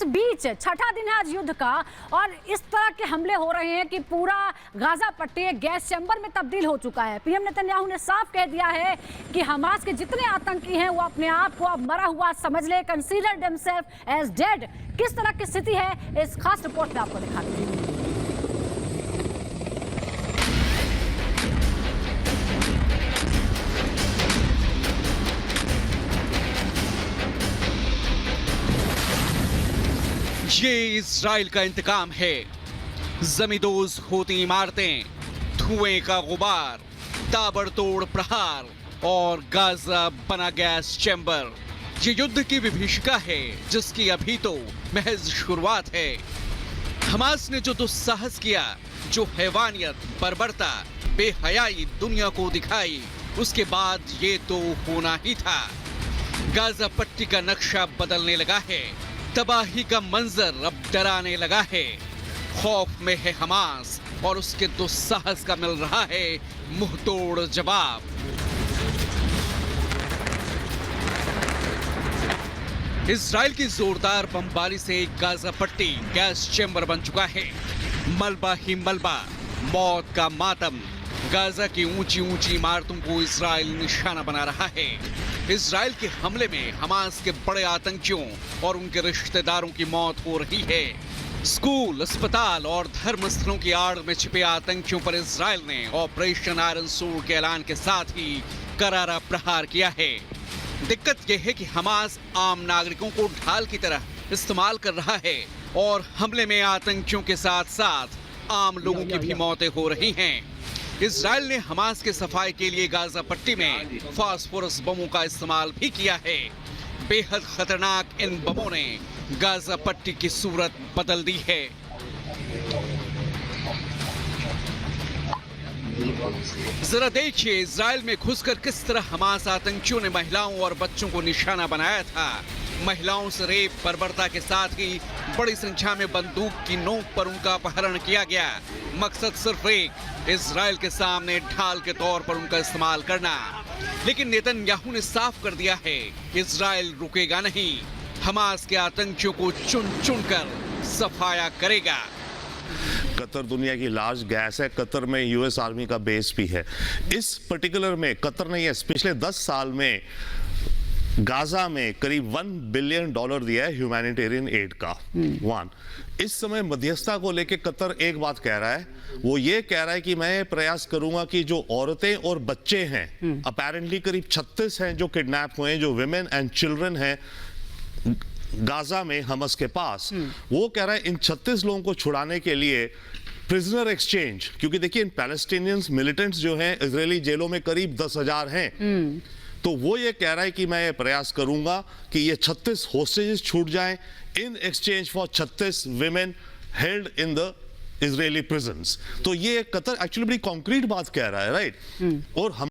बीच छठा दिन है आज युद्ध का और इस तरह के हमले हो रहे हैं कि पूरा गाजा पट्टी एक गैस चैम्बर में तब्दील हो चुका है। पीएम नेतन्याहू ने साफ कह दिया है कि हमास के जितने आतंकी हैं वो अपने आप को अब मरा हुआ समझ ले, कंसीडर देमसेल्फ एज डेड। किस तरह की स्थिति है इस खास रिपोर्ट में आपको दिखाते हैं। ये इजराइल का इंतकाम है। जमींदोज होती इमारतें, धुएं का गुबार, ताबड़तोड़ प्रहार और गाजा बना गैस चैम्बर। ये युद्ध की विभीषिका है जिसकी अभी तो महज शुरुआत है। हमास ने जो दुस्साहस किया, जो हैवानियत, बर्बरता, बेहयाई दुनिया को दिखाई, उसके बाद ये तो होना ही था। गाजा पट्टी का नक्शा बदलने लगा है। तबाही का मंजर अब डराने लगा है। खौफ में है हमास और उसके दुस्साहस का मिल रहा है मुंहतोड़ जवाब। इजराइल की जोरदार बमबारी से गाजा पट्टी गैस चैम्बर बन चुका है। मलबा ही मलबा, मौत का मातम। गाजा की ऊंची ऊंची इमारतों को इजराइल निशाना बना रहा है। इजराइल के हमले में हमास के बड़े आतंकियों और उनके रिश्तेदारों की मौत हो रही है। स्कूल, अस्पताल और धर्मस्थलों की आड़ में छिपे आतंकियों पर इजराइल ने ऑपरेशन आयरन सूर के ऐलान के साथ ही करारा प्रहार किया है। दिक्कत यह है कि हमास आम नागरिकों को ढाल की तरह इस्तेमाल कर रहा है और हमले में आतंकियों के साथ साथ आम लोगों की भी मौतें हो रही हैं। इजराइल ने हमास के सफाई के लिए गाजा पट्टी में फास्फोरस बमों का इस्तेमाल भी किया है। बेहद खतरनाक इन बमों ने गाजा पट्टी की सूरत बदल दी है। जरा देखिए इजराइल में घुसकर किस तरह हमास आतंकियों ने महिलाओं और बच्चों को निशाना बनाया था। महिलाओं से रेप, बर्बरता के साथ ही बड़ी संख्या में बंदूक की नोक पर उनका अपहरण किया गया। मकसद सिर्फ एक, इजराइल के सामने ढाल के तौर पर उनका इस्तेमाल करना। लेकिन नेतन्याहू ने साफ कर दिया है, इजराइल रुकेगा नहीं। हमास के आतंकियों को चुन चुन कर सफाया करेगा। कतर दुनिया की लार्ज गैस है। कतर में यूएस आर्मी का बेस भी है। इस पर्टिकुलर में कतर ने ये पिछले 10 साल में गाजा में करीब $1 बिलियन दिया है ह्यूमैनिटेरियन एड का। इस समय मध्यस्थता को लेकर कतर एक बात कह रहा है, वो ये कह रहा है कि मैं प्रयास करूंगा कि जो औरतें और बच्चे हैं, अपेरेंटली करीब 36 हैं जो किडनैप हुए हैं, जो विमेन एंड चिल्ड्रन हैं गाजा में हमास के पास, वो कह रहा है इन 36 लोगों को छुड़ाने के लिए प्रिजनर एक्सचेंज, क्योंकि देखिए इन पैलेस्टीनियंस मिलिटेंट्स जो हैं इजरायली जेलों में करीब 10,000 हैं। तो वो ये कह रहा है कि मैं ये प्रयास करूंगा कि ये 36 होस्टेजेस छूट जाएं in exchange for 36 women held in the Israeli prisons. तो ये कतर एक्चुअली बड़ी कॉन्क्रीट बात कह रहा है, राइट? और हम